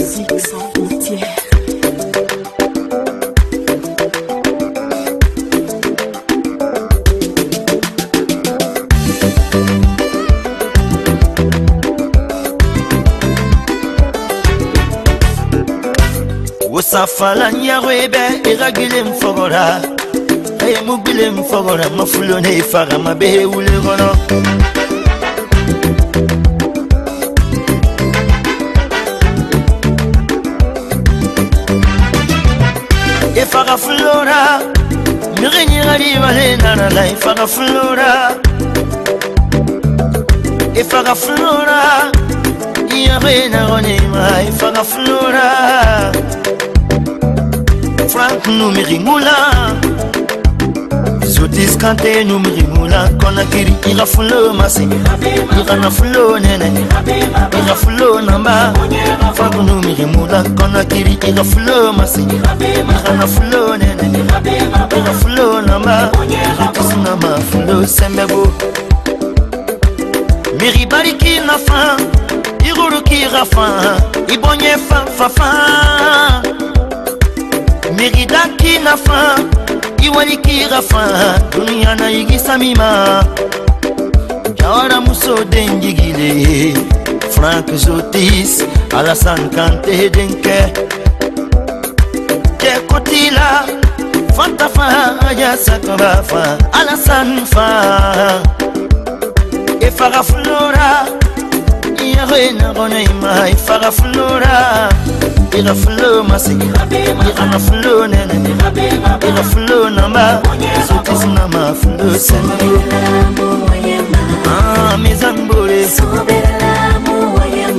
musique sans frontières. Usafala nyarwebe iragile mfogora mubile mfogora mafulone ifara mabehe ulegono ifara flora mirenyi gari balena la ifara flora yagena gonema ifara flora Frank numeri moula Zotis kante numeri moula Konakiri ira fulo masi Ira na fulo nene Ira fulo namba Frank numeri moula Konakiri ira fulo masi Ira na fulo nene Ira fulo namba Zotis nama fulo sembebo Miri bariki na fa Iruru ki rafa Ibonye fa Meridaki na fa Iwaliki rafa Dunia na igisa mima Jawara muso dengigile Frank Zotis Alassane Kanté denke Kekotila Fanta fa Aya sakaba fa Alassane fa Efara flora Irena goneima Efara flora Ira flow masi, ira flow nene, ira flow namba, sotis nama flow sendo. Ah, mizambure,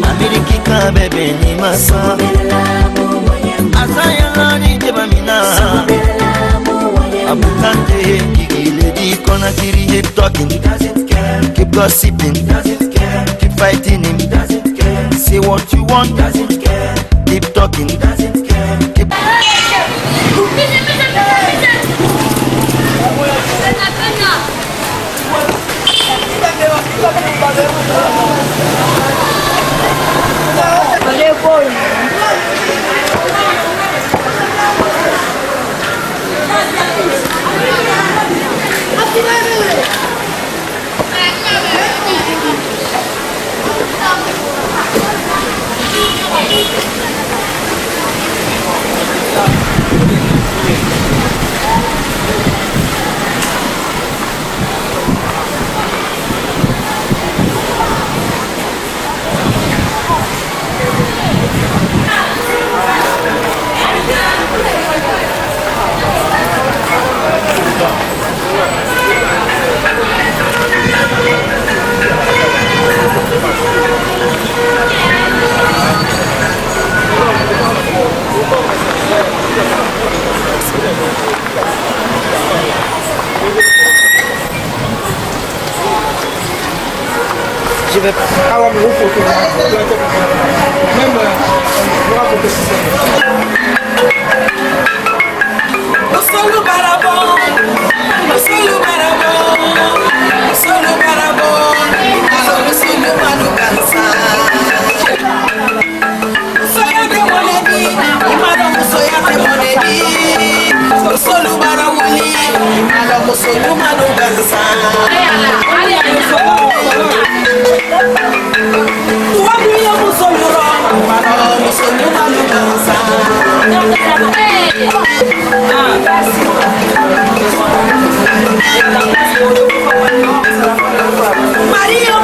Ameriki ka bebe ni masa. Azaya lani deba mina, abukante gigile di kona kiri keep talking, keep gossiping, keep fighting him, say what you want, doesn't care. Keep talking, doesn't care. Keep je vais avoir vos photos. Même pour raconter ça. Solo barabon, solo barabon, solo barabon. Alors solo manu kansa. Soya de monedi, madame soya de monedi. Solo barawuli, alors solo manu kansa. Maria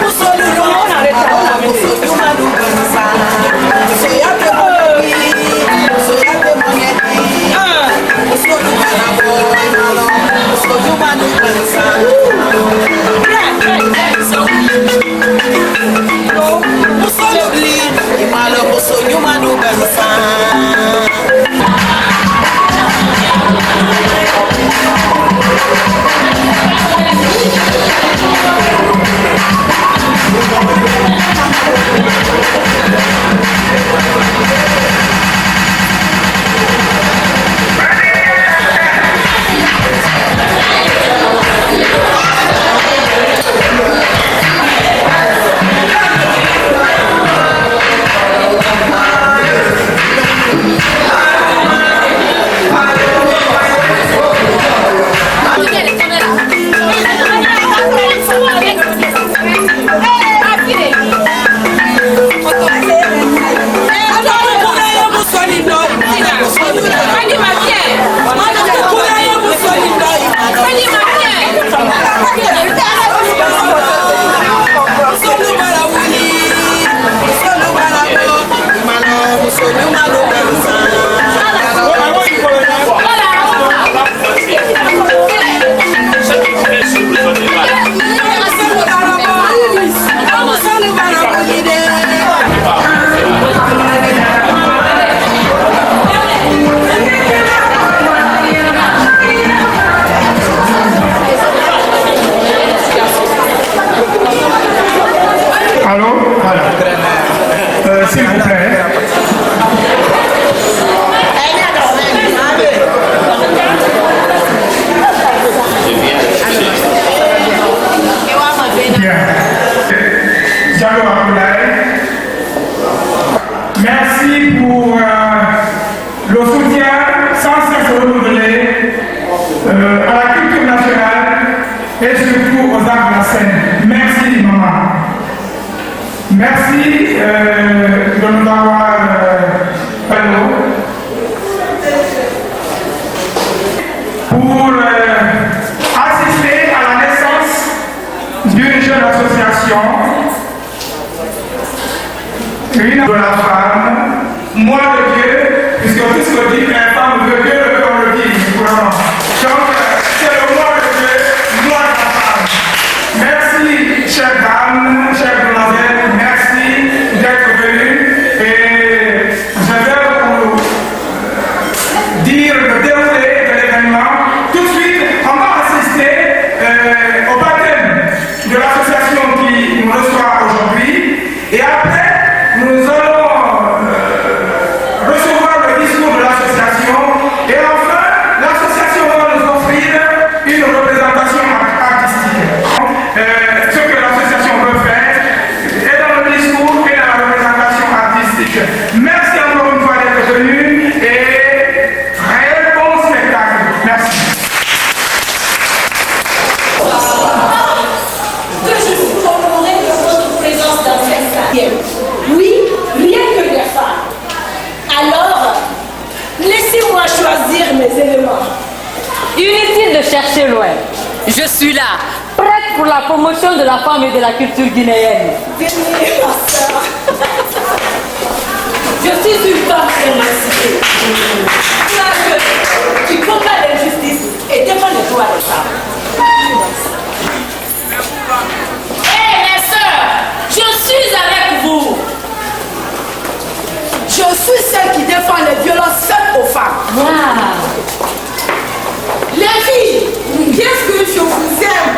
Allô? Voilà. S'il vous plaît. Bien. Diallo Abdoulaye. Merci pour le soutien sans cesse renouvelé à la culture nationale et surtout aux arts de la scène. Merci, maman. Merci de nous avoir pour assister à la naissance d'une jeune association, une de la femme, moi de Dieu, puisque tout ce que dit la femme veut Dieu, le veut on le dit, vraiment. Donc, c'est le moi de Dieu, moi de la femme. Merci, chère dame, chère demoiselle, merci d'être venue. Et je vais vous dire le déroulé de l'événement. Tout de suite, on va assister au baptême de l'association qui nous reçoit aujourd'hui. Et après, nous allons recevoir le discours de l'association. Et enfin, l'association va nous offrir une représentation artistique. Ce que l'association veut faire est dans le discours et dans la représentation artistique. Merci encore une fois d'être venu et très bon spectacle. Merci. Que je suis honorée de votre présence dans cette salle. Oui, rien que des femmes. Alors, laissez-moi choisir mes éléments. Inutile de chercher loin. Je suis là, prête pour la promotion de la femme et de la culture guinéenne. Venez, ma soeur. Je suis une femme émancipée. Qui combat l'injustice et défend les droits des femmes. Hé, mes sœurs, je suis avec vous. Je suis celle qui défend les violences faites aux femmes. Wow. Les filles, qu'est-ce que je vous aime?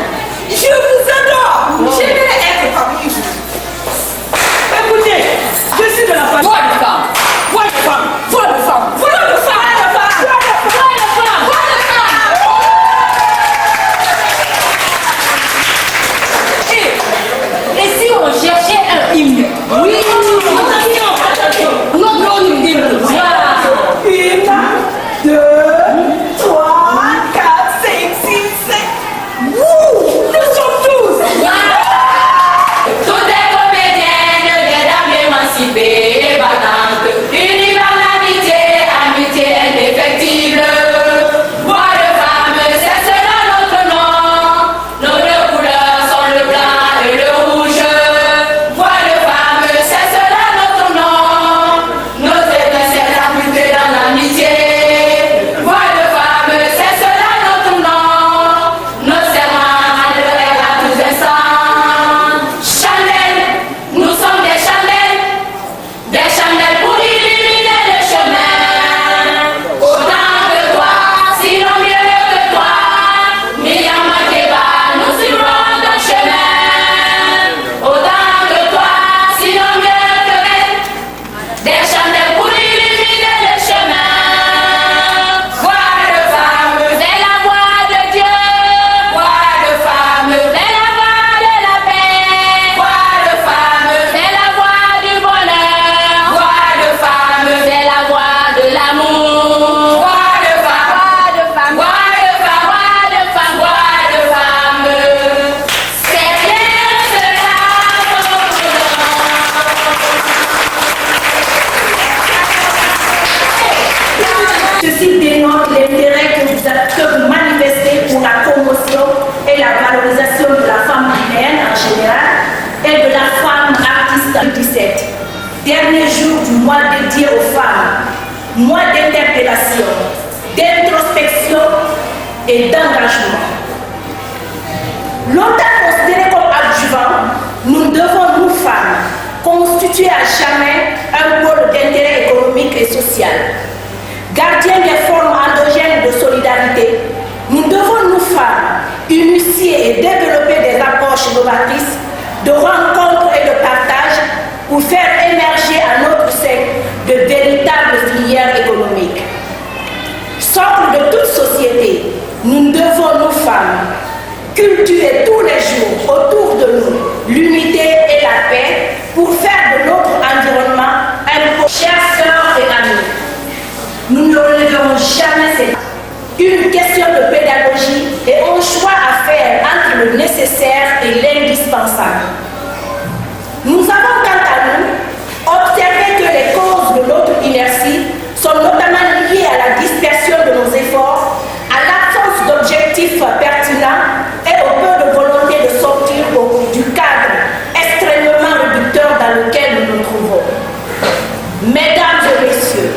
Je vous adore. J'aimerais être parmi vous. Écoutez, je suis de la famille. Voix de femme. Voix de femme. Voix de femme. Voix de femme. Voix de femme. Voix de femme. Et si on cherchait un hymne? Oui. Attention. Notre hymne. Voilà. 1, 2, 3, 4, 5, 6, 7. Wouh! Nous sommes tous. Toutes les comédiennes, des dames émancipées, battantes, unies par l'amitié, amitié indéfectible. Voix de femme, c'est cela notre nom. Nos deux couleurs sont le blanc et le rouge. Voix de femme, c'est cela notre nom. Nos étincelles abrutées dans l'amitié. Voix de femme, c'est cela notre nom. Nos serments adorés à tous instants. Chandelles, nous sommes des chandelles pour illuminer le chemin. Autant que toi, sinon mieux que toi. Miriam Makeba, nous suivrons ton chemin. Autant que toi, sinon mieux que elle. Des chandelles pour illuminer le chemin. Voix de femme, c'est la voix de Dieu. Voix de femme, c'est la voix de la paix. Voix de femme, c'est la voix du bonheur. Voix de femme, c'est la voix de l'amour. Voix de femme, voix de femme, voix de femme, voix de femme, voix de femme. C'est bien cela. Ceci dénonce l'intérêt que vous manifestez pour la promotion et la valorisation de la femme guinéenne en général et de la femme artiste du 17. Dernier jour du mois dédié aux femmes. mois d'interpellation, d'introspection et d'engagement. Longtemps considérés comme adjuvants, nous devons, nous femmes, constituer à jamais un pôle d'intérêt économique et social. Gardiens des formes endogènes de solidarité, nous devons, nous femmes, initier et développer des approches novatrices de rencontres et de partage pour faire émerger à notre sein de véritables filières économiques. Socle de toute société, nous devons, nous femmes, cultiver tous les jours autour de nous l'unité et la paix pour faire de notre environnement un beau. Chères sœurs et amis, nous ne relèverons jamais cette une question de pédagogie et un choix à faire entre le nécessaire et l'indispensable. Nous avons quant à nous observé que les causes de notre inertie sont notamment liées à la dispersion de nos efforts, à l'absence d'objectifs pertinents et au peu de volonté de sortir du cadre extrêmement réducteur dans lequel nous nous trouvons. Mesdames et messieurs,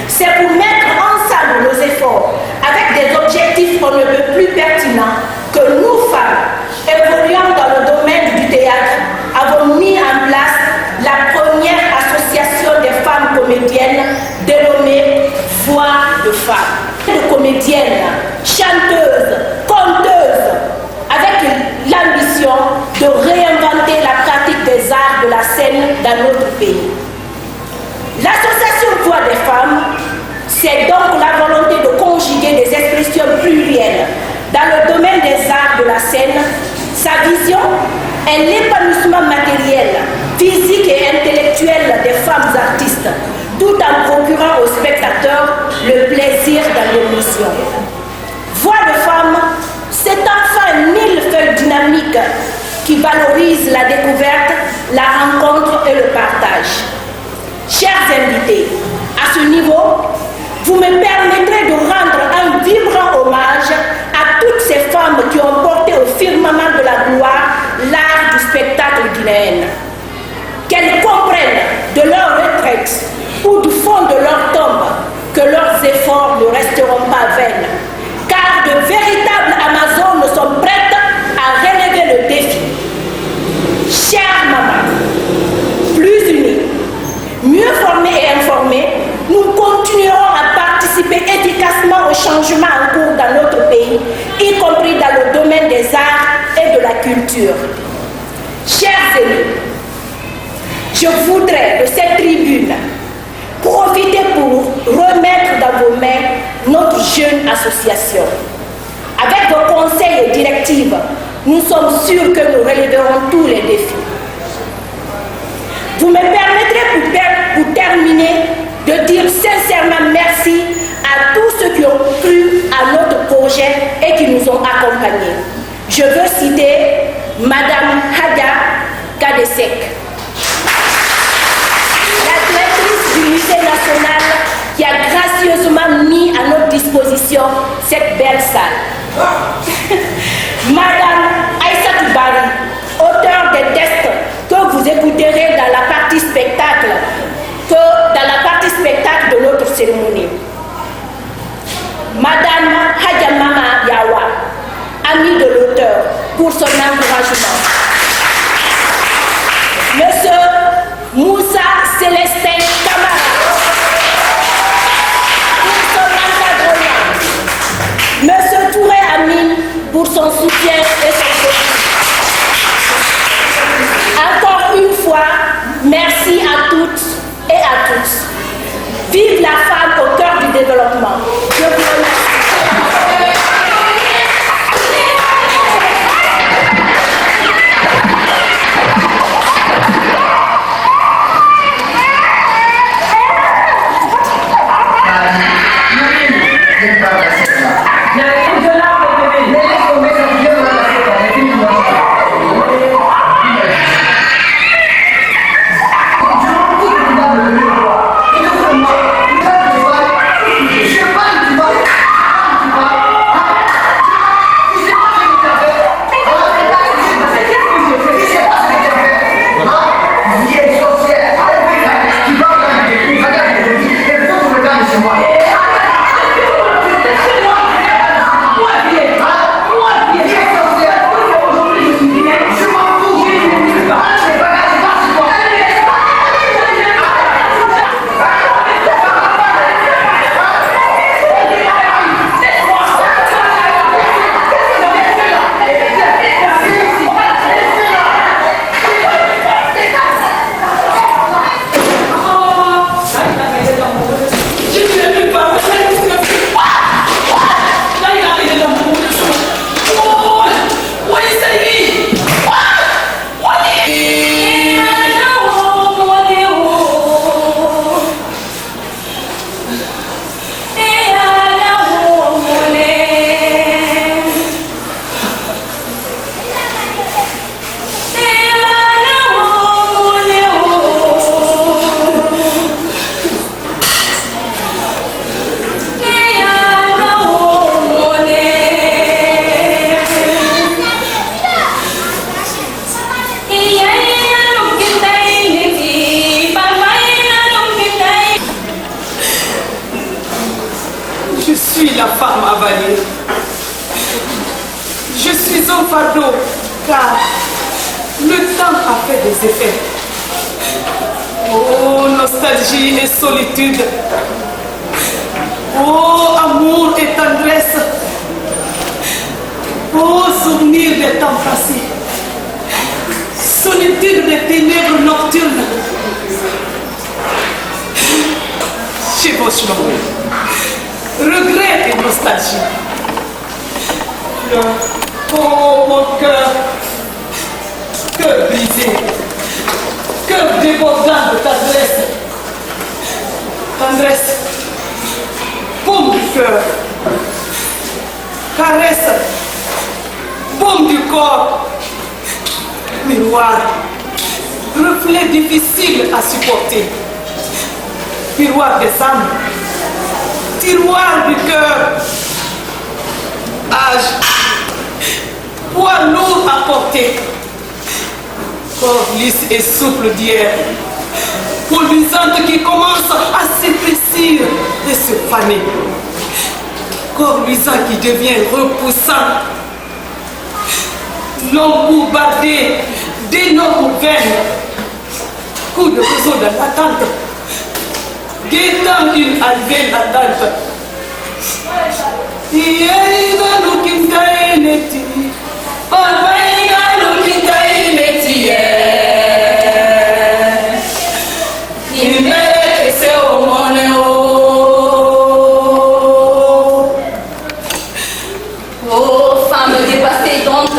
c'est pour mettre ensemble nos efforts avec des objectifs on ne peut plus pertinents que nous, femmes, évoluant dans le domaine du théâtre, avons mis en place la première association des femmes comédiennes dénommée Voix de femmes. De comédiennes, chanteuses, conteuses, avec l'ambition de réinventer la pratique des arts de la scène dans notre pays. L'association Voix des femmes, c'est donc la volonté de conjuguer des expressions plurielles dans le domaine des arts de la scène. Sa vision est l'épanouissement matériel, physique et intellectuel des femmes artistes, tout en procurant aux spectateurs le plaisir dans l'émotion. Voix de femme, c'est enfin un millefeuille dynamique qui valorise la découverte, la rencontre et le partage. Chers invités, à ce niveau, vous me permettrez de rendre un vibrant hommage à toutes ces femmes qui ont porté au firmament de la gloire l'art du spectacle guinéen. Qu'elles comprennent de leur retraite ou du fond de leur tombe que leurs efforts ne resteront pas vains, car de véritables Amazones sont prêtes à relever le défi. Chères mamans, plus unies, mieux formées et informées, nous continuerons à participer efficacement au changement en cours dans notre pays, y compris dans le domaine des arts et de la culture. Chers élus, je voudrais de cette tribune profiter pour remettre dans vos mains notre jeune association. Avec vos conseils et directives, nous sommes sûrs que nous relèverons tous les défis. Vous me permettrez pour terminer de dire sincèrement merci à tous ceux qui ont cru à notre projet et qui nous ont accompagnés. Je veux citer Madame Hadja Kadesek, la directrice du lycée national qui a gracieusement mis à notre disposition cette belle salle. Madame Aïssatou Bari, auteur des textes que vous écouterez dans la partie spectacle, de notre cérémonie. Madame Hadja Mama Yawa, amie de l'auteur, pour son encouragement. Monsieur Moussa Célestin Camara, pour son encadrement. Monsieur Touré Amine, pour son soutien et son soutien. Encore une fois, merci à toutes et à tous. Vive la femme au cœur du développement. Je vous remercie. Yeah. nostalgie et solitude. Oh, amour et tendresse. Oh, souvenir des temps passés. Solitude des ténèbres nocturnes. Chevauchement. Regret et nostalgie. Oh, mon cœur. Cœur brisé. Cœur débordant de tendresse. Tendresse. Paume du cœur. Caresse. Paume du corps. Miroir. Reflet difficile à supporter. Miroir des âmes. Tiroir du cœur. Âge. Poids lourd à porter. Corps lisse et souple d'hier. Peau luisante qui commence à s'épaissir et se faner. Corps luisant qui devient repoussant. L'homme bombardé d'énormes veines. Coup de réseau de l'attente. Guettant une alvéole attente. Oh, femme dépassée donc,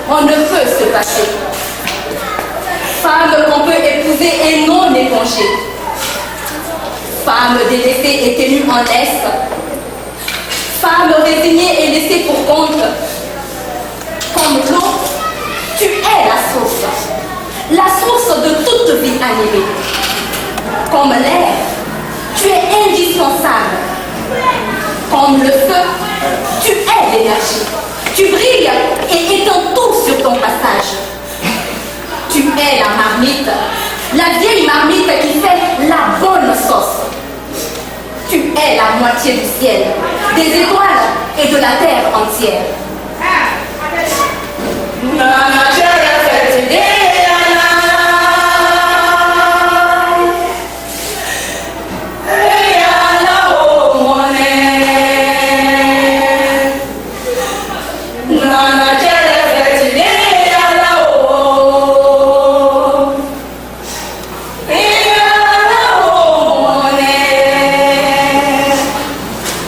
on ne peut se passer. Femme qu'on peut épouser et non éponger. Femme délaissée et tenue en laisse. Femme résignée et laissée pour compte. Comme l'eau, tu es la source de toute vie animée. Comme l'air, tu es indispensable. Comme le feu, tu es l'énergie. Tu brilles et étends tout sur ton passage. Tu es la marmite, la vieille marmite qui fait la bonne sauce. Tu es la moitié du ciel, des étoiles et de la terre entière.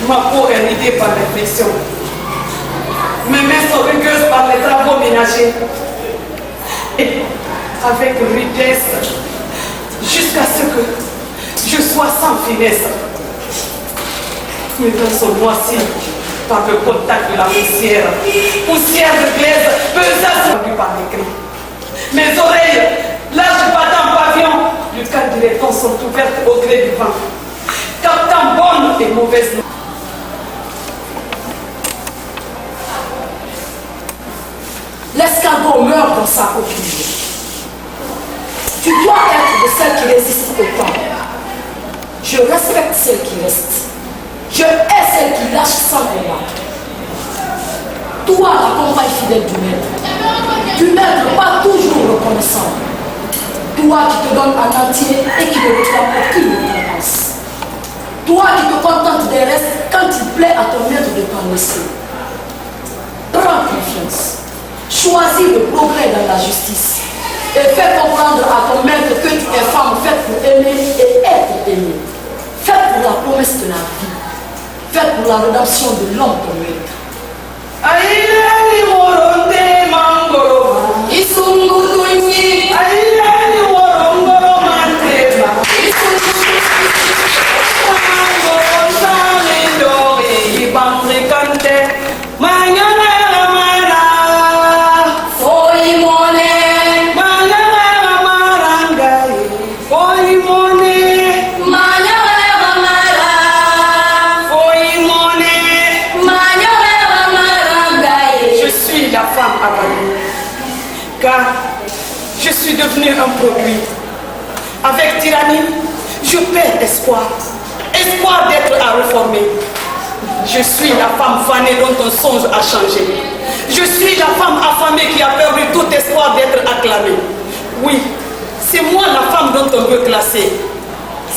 Ma peau est ridée par l'infection. Mes mains sont rugueuses par les travaux ménagers. Et avec rudesse, jusqu'à ce que je sois sans finesse. Mes dents sont noircies par le contact de la poussière. Poussière de glaise pesante par les cris. Mes oreilles, larges battant pavillon, du cadre des tons sont ouvertes au gré du vent, captant bonne et mauvaise nouvelle. L'escargot meurt dans sa coquille. Tu dois être de celles qui résistent au temps. Je respecte celles qui restent. Je hais celles qui lâchent sans combat. Toi, la compagne fidèle du maître pas toujours reconnaissant. Toi qui te donnes en entier et qui ne réclame aucune récompense. Toi qui te contentes des restes quand il plaît à ton maître de t'en laisser. Prends confiance. Choisis le progrès dans la justice et fais comprendre à ton maître que tu es femme faite pour aimer et être aimée, faite pour la promesse de la vie, faite pour la rédemption de l'homme ton maître. Car je suis devenu un produit. Avec tyrannie, je perds espoir. Espoir d'être à reformer. Je suis la femme fanée dont ton songe a changé. Je suis la femme affamée qui a perdu tout espoir d'être acclamée. Oui, c'est moi la femme dont on veut classer.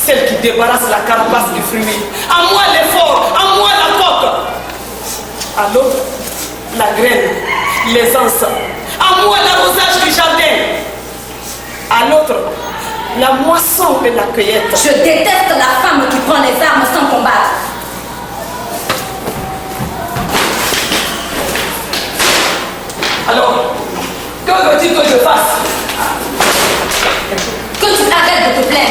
celle qui débarrasse la carapace du fruit. À moi l'effort, à moi la coque. À l'autre, la graine, les anses. À moi l'arrosage du jardin. À l'autre, la moisson et la cueillette. Je déteste la femme qui prend les armes sans combattre. Alors, que veux-tu que je fasse? Que tu arrêtes de te plaindre.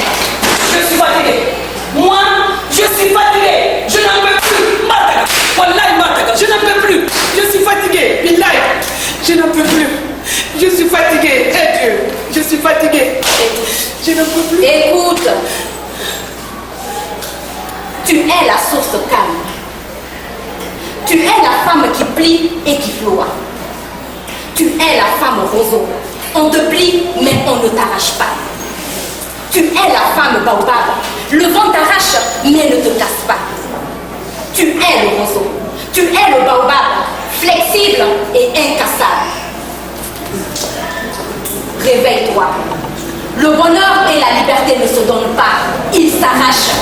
Je suis fatigué. Moi, je suis fatigué. Je n'en peux plus. Mataga. Wallahi Mataga. Je n'en peux plus. Je suis fatigué. Billahi. Je n'en peux plus. Je suis fatigué. Eh Dieu. Je suis fatigué. Je n'en peux plus. Écoute. Tu es la source calme. Tu es la femme qui plie et qui ploie. Tu es la femme roseau. On te plie, mais on ne t'arrache pas. Tu es la femme baobab. Le vent t'arrache, mais ne te casse pas. Tu es le roseau. Tu es le baobab, flexible et incassable. Réveille-toi. Le bonheur et la liberté ne se donnent pas. Ils s'arrachent.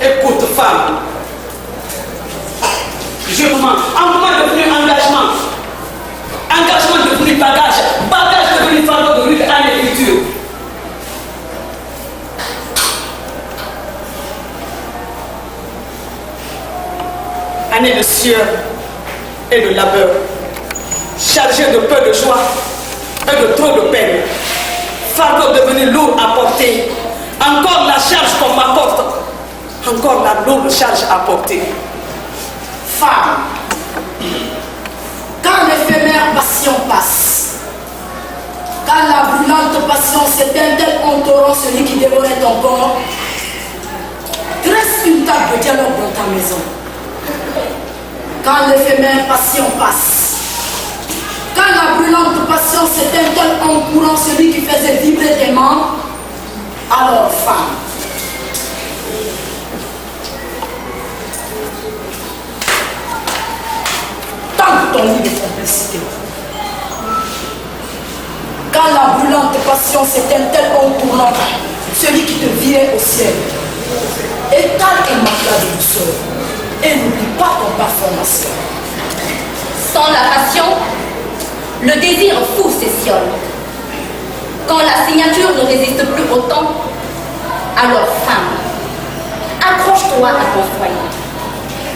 Écoute, femme. Je mens. Engagement devenu engagement. Engagement devenu bagage. Bagage devenu fardeau de lutte à l'écriture. Année de sueur et de labeur. Chargée de peu de joie et de trop de peine. Fardeau devenu lourd à porter. Encore la charge qu'on m'apporte. Encore la lourde charge à porter. Femme, quand l'éphémère passion passe, quand la brûlante passion s'éteint tel qu'on torrent celui qui dévorait ton corps, dresse une table de dialogue dans ta maison. Quand l'éphémère passion passe, quand la brûlante passion s'éteint tel qu'on courant celui qui faisait vibrer tes membres, alors femme, ton lit de complicité. Quand la brûlante passion s'éteint tel qu'on courant celui qui te virait au ciel, étale un matelas de douceur et n'oublie pas ton parfum, ma soeur. Sans la passion, le désir fou s'essiole. Quand la signature ne résiste plus au temps, alors femme, accroche-toi à ton foyer.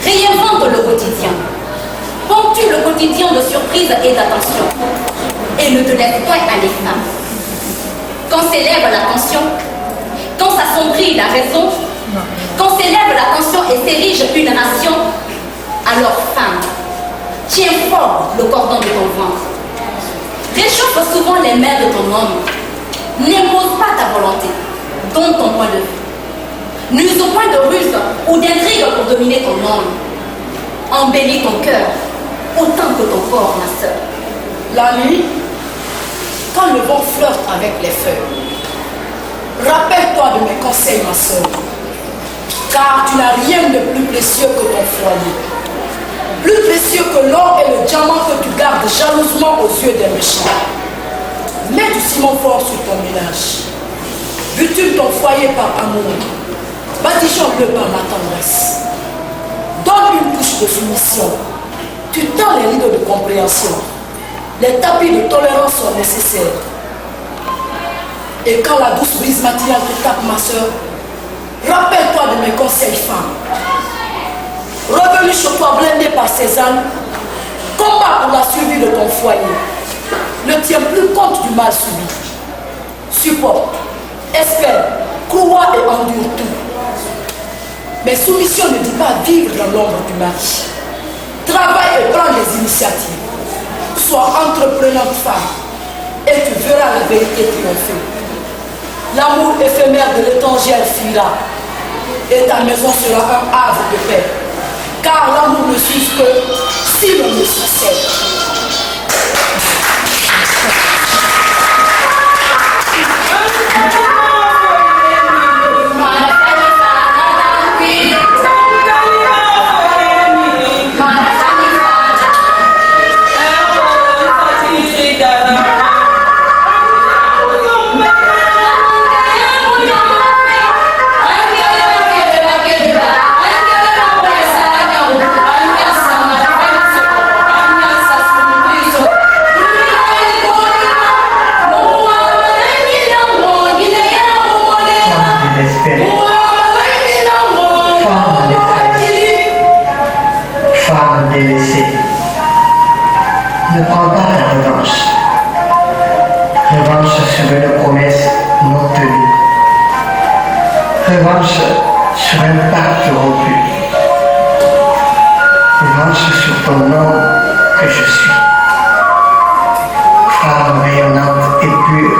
Réinvente le quotidien. Ponctue le quotidien de surprise et d'attention. Et ne te laisse pas aller, femme. Quand s'élève la tension, quand s'assombrit la raison, quand s'élève la tension et s'érige une nation, alors femme, tiens fort le cordon de ton ventre. Réchauffe souvent les mains de ton homme. N'impose pas ta volonté, donne ton point de vue. N'use point de ruse ou d'intrigue pour dominer ton homme. Embellis ton cœur autant que ton corps, ma soeur. La nuit, quand le vent flirte avec les feuilles, rappelle-toi de mes conseils, ma soeur, car tu n'as rien de plus précieux que ton foyer. Plus précieux que l'or et le diamant que tu gardes jalousement aux yeux des méchants. Mets du ciment fort sur ton ménage. Butule ton foyer par amour. Badigeonne-le par la tendresse. Donne une couche de soumission. Tu tends les rideaux de compréhension. Les tapis de tolérance sont nécessaires. Et quand la douce brise matinale te tape, ma soeur, rappelle-toi de mes conseils, femme. Revenu chez toi blindé par ses ânes, combat pour la survie de ton foyer. Ne tiens plus compte du mal subi. Supporte, espère, crois et endure tout. Mais soumission ne dit pas vivre dans l'ombre du mari. Travaille et prends des initiatives. Sois entreprenante femme et tu verras la vérité triompher. L'amour éphémère de l'étrangère fuira et ta maison sera un havre de paix. Car l'amour ne s'use que si l'on le succède. Manafani marche sur ton nom que je suis. Femme rayonnante et pure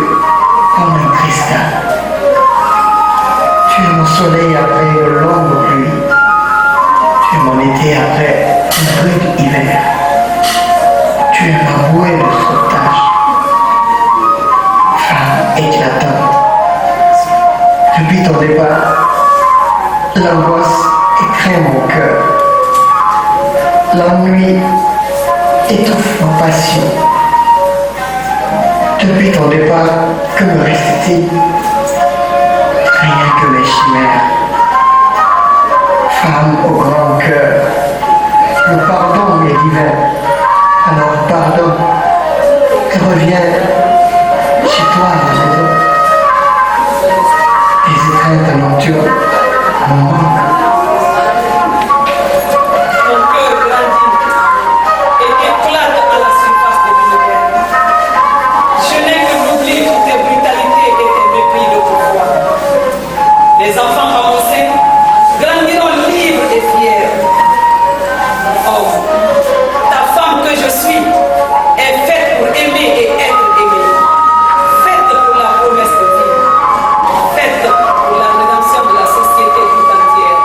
comme un cristal. Tu es mon soleil après une longue pluie. Tu es mon été après un rude hiver. Tu es ma bouée de sauvetage. Femme éclatante. Depuis ton départ, l'angoisse écrase mon cœur. L'ennui étouffe ma passion. Depuis ton départ, que me reste-t-il? Rien que mes chimères. Femme au grand cœur, le pardon est divin. Alors pardonne et reviens chez toi à la maison. Les étreintes nocturnes me manquent. Mon cœur grandit et éclate à la surface de l'univers. Je n'ai que l'oubli pour tes brutalités et tes mépris d'autrefois. Les enfants avancés grandiront libres et fiers. Oh, ta femme que je suis est faite pour aimer et être aimée. Faite pour la promesse de vie. Faite pour la rédemption de la société tout entière.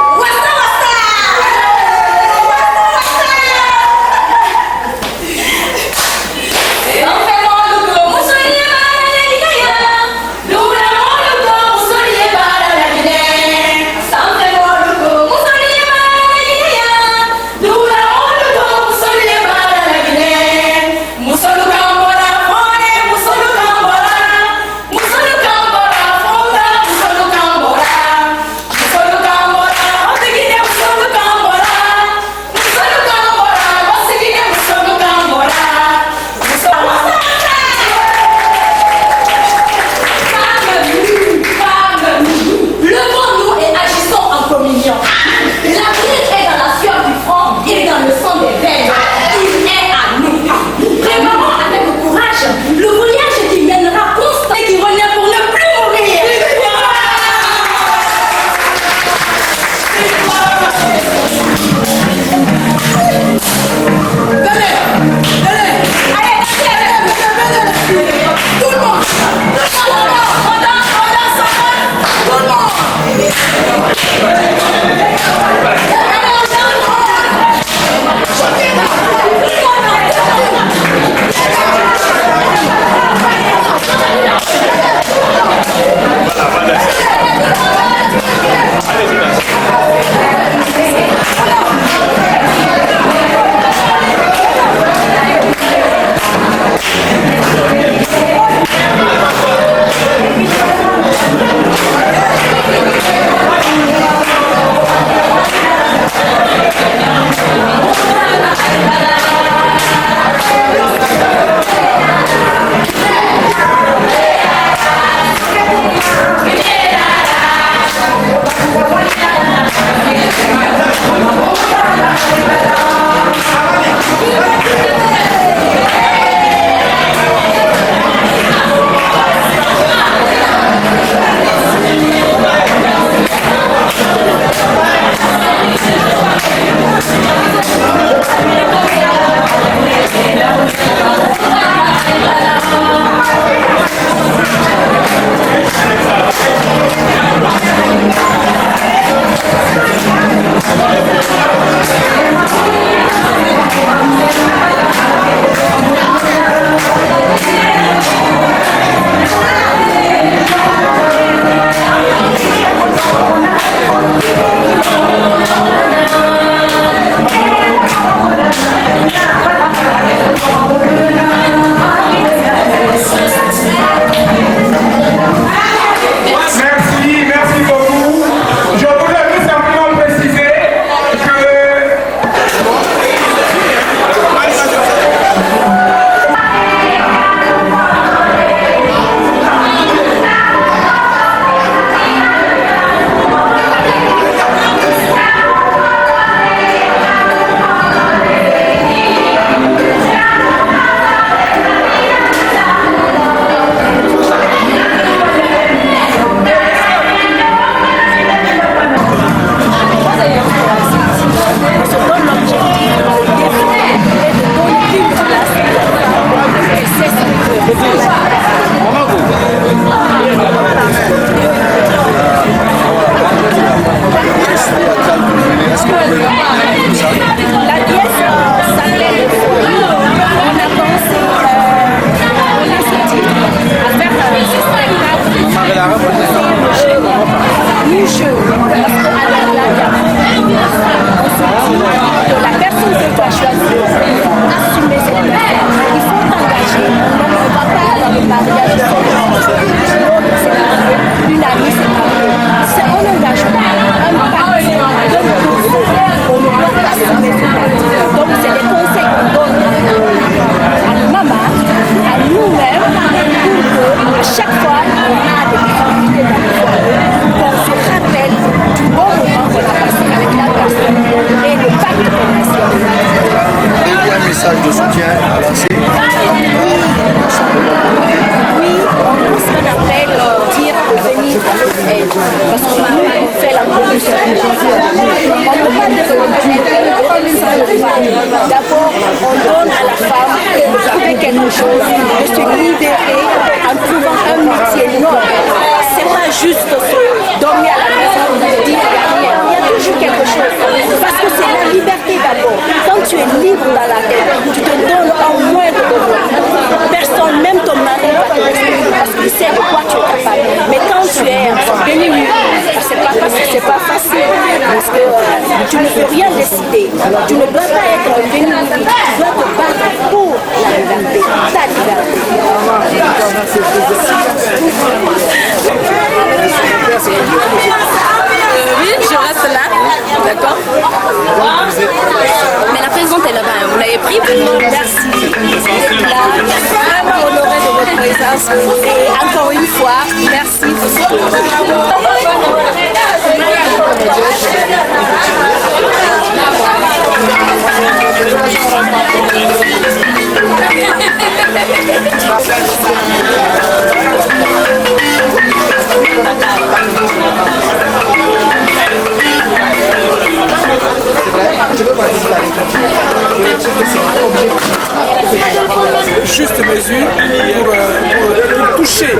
l'humanité. Tu ne dois pas être venu, tu dois te battre pour la liberté, ta liberté. Oui, je reste là, d'accord. Mais la présidente est là-bas, vous l'avez pris. Merci d'être là, vraiment honoré de votre présence. Et encore une fois, merci. Juste mesure pour toucher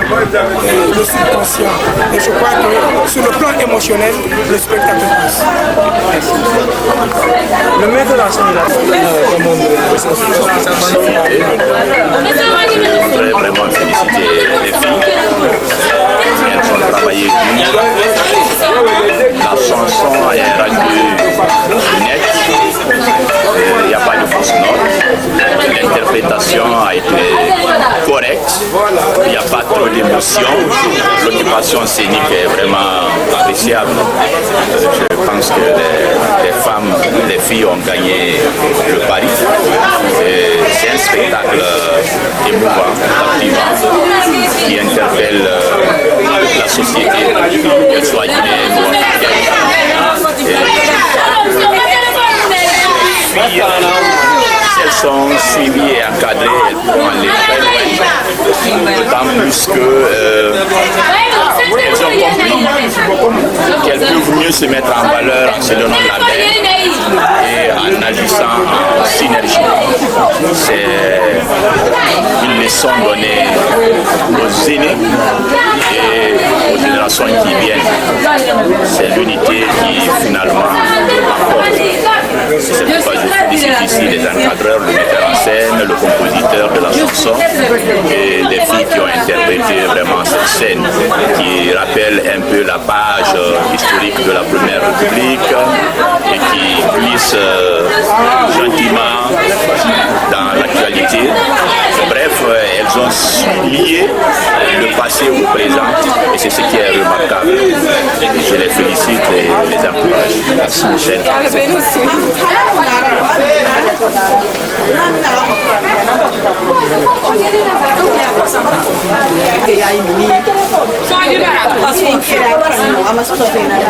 le subconscient. Et je crois que sur le plan émotionnel, le spectacle passe. Le maître de la scène, Je voudrais vraiment féliciter les filles. Elles ont travaillé dur. La chanson est rendue nette. Il n'y a pas de fausse note. L'interprétation a été correcte. Il n'y a pas trop d'émotion. L'occupation scénique est vraiment appréciable. Je pense que les femmes, les filles ont gagné le pari. C'est un spectacle émouvant, captivant, qui interpelle la société, qu'elle soit guinéenne ou elles sont suivies et encadrées, elles pourront aller très loin. D'autant plus que elles ont compris qu'elles peuvent mieux se mettre en valeur en se donnant la main et en agissant en synergie. C'est une leçon donnée aux aînés et aux générations qui viennent. C'est l'unité qui finalement apporte. C'est pourquoi je félicite ici les encadreurs, le metteur en scène, le compositeur de la chanson et les filles qui ont interprété vraiment cette scène qui rappelle un peu la page historique de la Première République et qui glisse gentiment dans l'actualité. Bref, elles ont lié le passé au présent et c'est ce qui est remarquable. Je les félicite et les encourage. Merci Michel.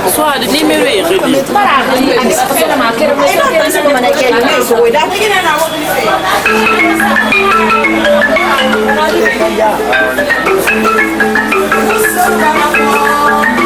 Soit le numéro est réduit. Thank you.